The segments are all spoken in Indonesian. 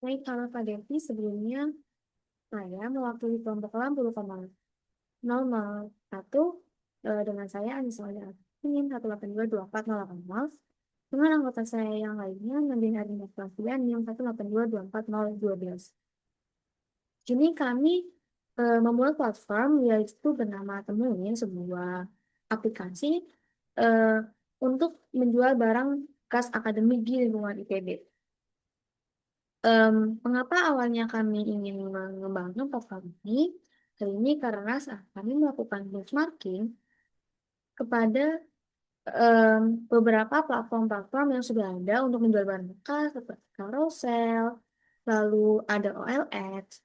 Baik, kalau Kak Devi, sebelumnya saya mewakili kelompok 60,001 dengan saya Anissa Ingin 1822408 dengan anggota saya yang lainnya Nabi Harimau Prafian yang 1822412. Kini kami membuat platform yaitu bernama Temuin, sebuah aplikasi eh, untuk menjual barang bekas akademik di lingkungan ITB. Mengapa awalnya kami ingin mengembangkan platform ini? Hal ini karena saat kami melakukan benchmarking kepada beberapa platform-platform yang sudah ada untuk menjual barang bekas seperti Carousel, lalu ada OLX.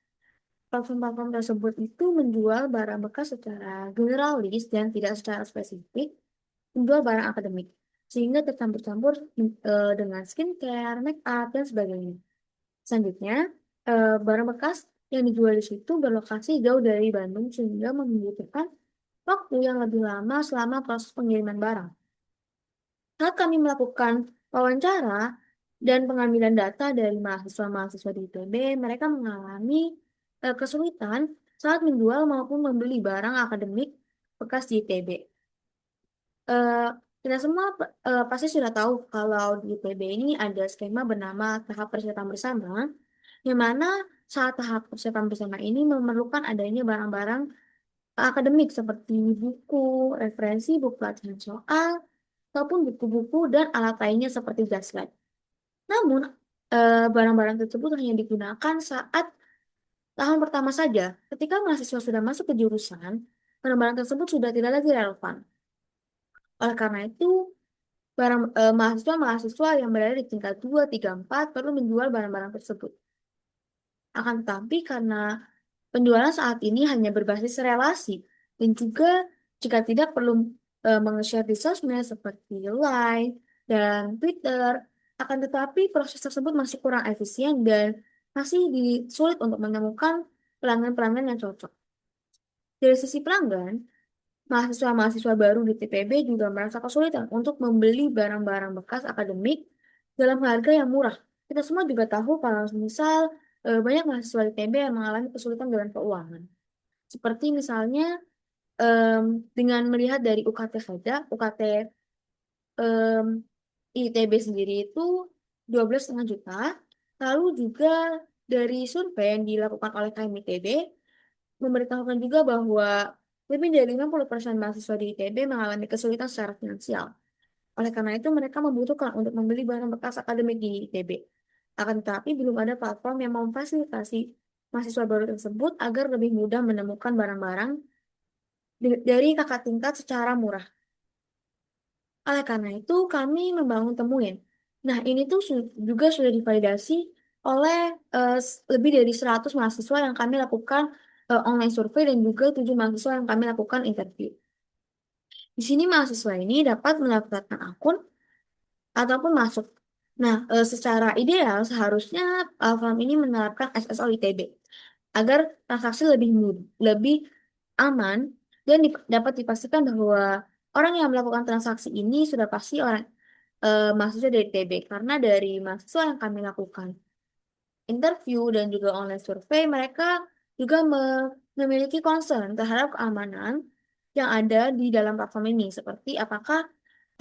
Platform-platform tersebut itu menjual barang bekas secara generalis dan tidak secara spesifik, menjual barang akademik, sehingga tercampur-campur dengan skincare, make up, dan sebagainya. Selanjutnya, barang bekas yang dijual di situ berlokasi jauh dari Bandung sehingga membutuhkan waktu yang lebih lama selama proses pengiriman barang. Saat kami melakukan wawancara dan pengambilan data dari mahasiswa-mahasiswa di ITB, mereka mengalami kesulitan saat menjual maupun membeli barang akademik bekas di ITB. Eh, Kita semua pasti sudah tahu kalau di ITB ini ada skema bernama tahap persiapan bersama, yang mana saat tahap persiapan bersama ini memerlukan adanya barang-barang akademik seperti buku, referensi, buku latihan soal, ataupun buku-buku dan alat lainnya seperti flashlight. Namun, barang-barang tersebut hanya digunakan saat tahun pertama saja. Ketika mahasiswa sudah masuk ke jurusan, barang-barang tersebut sudah tidak lagi relevan. Oleh karena itu, mahasiswa-mahasiswa yang berada di tingkat 2, 3, 4 perlu menjual barang-barang tersebut. Akan tetapi karena penjualan saat ini hanya berbasis relasi dan juga jika tidak perlu meng-share di sosmed seperti Line dan Twitter, akan tetapi proses tersebut masih kurang efisien dan masih sulit untuk menemukan pelanggan-pelanggan yang cocok. Dari sisi pelanggan, mahasiswa-mahasiswa baru di TPB juga merasa kesulitan untuk membeli barang-barang bekas akademik dalam harga yang murah. Kita semua juga tahu kalau misal banyak mahasiswa di TPB yang mengalami kesulitan dengan keuangan. Seperti misalnya em, dengan melihat dari UKT saja, UKT em, ITB sendiri itu 12,5 juta. Lalu juga dari survei yang dilakukan oleh KMITB memberitahukan juga bahwa lebih dari 50% mahasiswa di ITB mengalami kesulitan secara finansial. Oleh karena itu, mereka membutuhkan untuk membeli barang bekas akademik di ITB. Akan tetapi, belum ada platform yang memfasilitasi mahasiswa baru tersebut agar lebih mudah menemukan barang-barang dari kakak tingkat secara murah. Oleh karena itu, kami membangun Temuin. Nah, ini tuh juga sudah divalidasi oleh lebih dari 100 mahasiswa yang kami lakukan online survei dan juga 7 mahasiswa yang kami lakukan interview. Di sini mahasiswa ini dapat mendaftarkan akun ataupun masuk. Nah, secara ideal seharusnya platform ini menerapkan SSO ITB agar transaksi lebih mudah, lebih aman dan dapat dipastikan bahwa orang yang melakukan transaksi ini sudah pasti orang mahasiswa dari ITB karena dari mahasiswa yang kami lakukan interview dan juga online survei mereka juga memiliki concern terhadap keamanan yang ada di dalam platform ini seperti apakah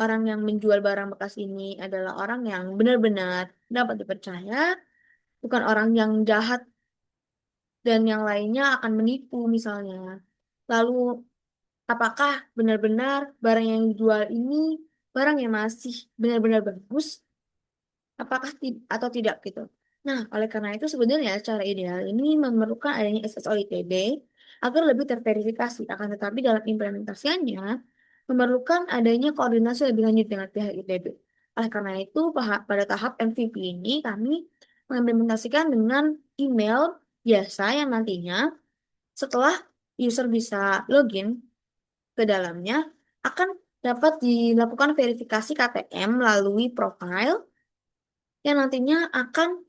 orang yang menjual barang bekas ini adalah orang yang benar-benar dapat dipercaya, bukan orang yang jahat dan yang lainnya akan menipu misalnya. Lalu, apakah benar-benar barang yang dijual ini barang yang masih benar-benar bagus, apakah atau tidak gitu. Nah, oleh karena itu sebenarnya secara ideal ini memerlukan adanya SSO ITB agar lebih terverifikasi. Akan tetapi dalam implementasinya memerlukan adanya koordinasi lebih lanjut dengan pihak ITB. Oleh karena itu, pada tahap MVP ini kami mengimplementasikan dengan email biasa yang nantinya setelah user bisa login ke dalamnya akan dapat dilakukan verifikasi KTM melalui profile yang nantinya akan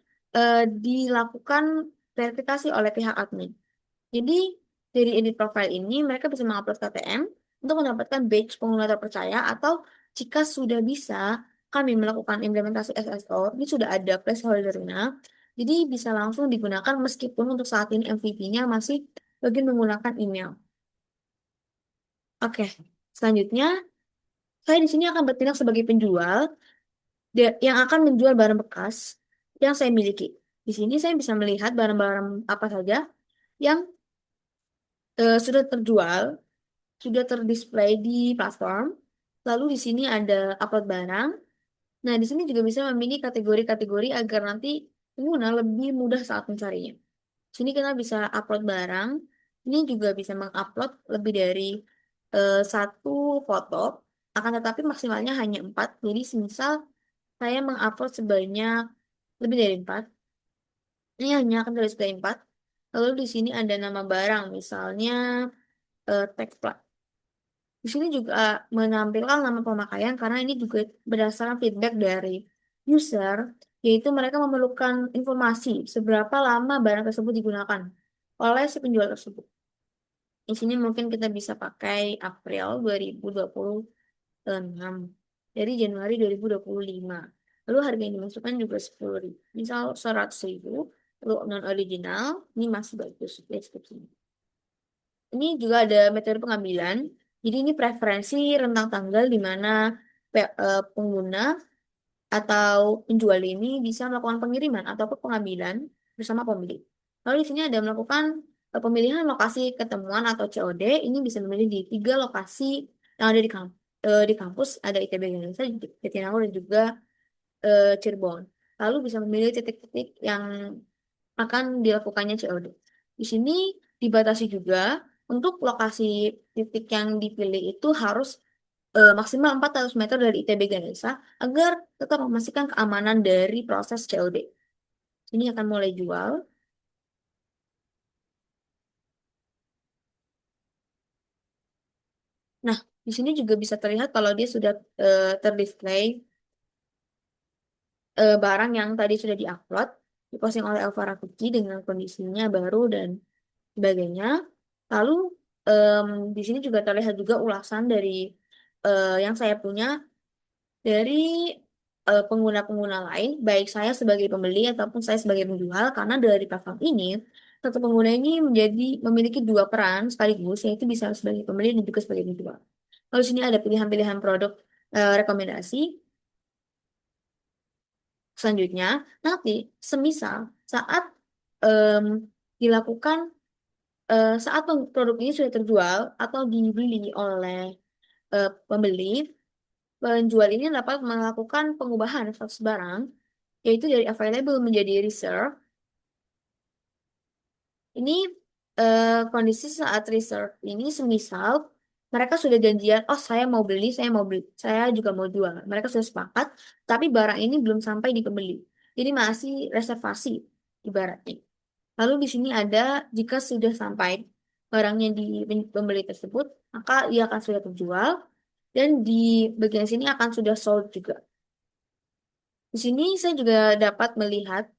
dilakukan verifikasi oleh pihak admin. Jadi, dari edit profile ini, mereka bisa mengupload KTM untuk mendapatkan badge pengguna terpercaya atau jika sudah bisa, kami melakukan implementasi SSO, ini sudah ada placeholder-nya, Jadi bisa langsung digunakan meskipun untuk saat ini MVP-nya masih login menggunakan email. Oke, selanjutnya saya di sini akan bertindak sebagai penjual yang akan menjual barang bekas yang saya miliki. Di sini saya bisa melihat barang-barang apa saja yang sudah terjual, sudah terdisplay di platform. Lalu di sini ada upload barang. Nah, di sini juga bisa memilih kategori-kategori agar nanti pengguna lebih mudah saat mencarinya. Di sini kita bisa upload barang. Ini juga bisa mengupload lebih dari satu foto. Akan tetapi maksimalnya hanya 4. Jadi semisal saya mengupload sebanyak lebih dari 4. Ini hanya akan terus dari 4. Lalu di sini ada nama barang, misalnya tag plat. Di sini juga menampilkan nama pemakaian karena ini juga berdasarkan feedback dari user, yaitu mereka memerlukan informasi seberapa lama barang tersebut digunakan oleh si penjual tersebut. Di sini mungkin kita bisa pakai April 2026 dari Januari 2025. Lalu harga yang dimasukkan juga 10.000. Misal 100.000, lalu non original, ini masih bagus deskripsinya. Ini juga ada metode pengambilan. Jadi ini preferensi rentang tanggal di mana pengguna atau penjual ini bisa melakukan pengiriman ataupun pengambilan bersama pembeli. Lalu di sini ada melakukan pemilihan lokasi ketemuan atau COD. Ini bisa memilih di 3 lokasi yang ada di kampus. Ada ITB Indonesia, Jatinangor, dan juga Cirebon. Lalu bisa memilih titik-titik yang akan dilakukannya COD. Di sini dibatasi juga untuk lokasi titik yang dipilih itu harus maksimal 400 meter dari ITB Ganesha agar tetap memastikan keamanan dari proses COD. Ini akan mulai jual. Nah, di sini juga bisa terlihat kalau dia sudah terdisplay barang yang tadi sudah diupload, diposting oleh Alvara Kuki dengan kondisinya baru dan sebagainya. Lalu em, di sini juga terlihat juga ulasan dari yang saya punya dari pengguna-pengguna lain, baik saya sebagai pembeli ataupun saya sebagai penjual, karena dari platform ini, satu pengguna ini memiliki 2 peran sekaligus, yaitu bisa sebagai pembeli dan juga sebagai penjual. Lalu sini ada pilihan-pilihan produk rekomendasi. Selanjutnya, nanti semisal saat em, dilakukan saat produk ini sudah terjual atau dibeli oleh pembeli, penjual ini dapat melakukan pengubahan status barang, yaitu dari available menjadi reserve. Ini kondisi saat reserve ini semisal mereka sudah janjian, oh saya mau beli, saya juga mau jual. Mereka sudah sepakat, tapi barang ini belum sampai di pembeli. Jadi masih reservasi ibaratnya. Lalu di sini ada jika sudah sampai barangnya di pembeli tersebut, maka ia akan sudah terjual dan di bagian sini akan sudah sold juga. Di sini saya juga dapat melihat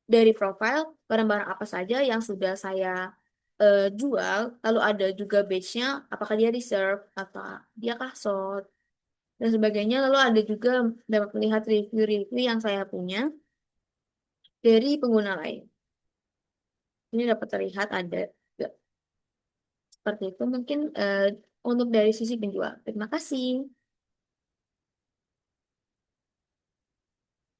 dari profile barang-barang apa saja yang sudah saya jual, lalu ada juga batch-nya, apakah dia reserve atau dia kah sold dan sebagainya. Lalu ada juga dapat melihat review-review yang saya punya dari pengguna lain. Ini dapat terlihat ada juga. Seperti itu mungkin untuk dari sisi penjual. Terima kasih.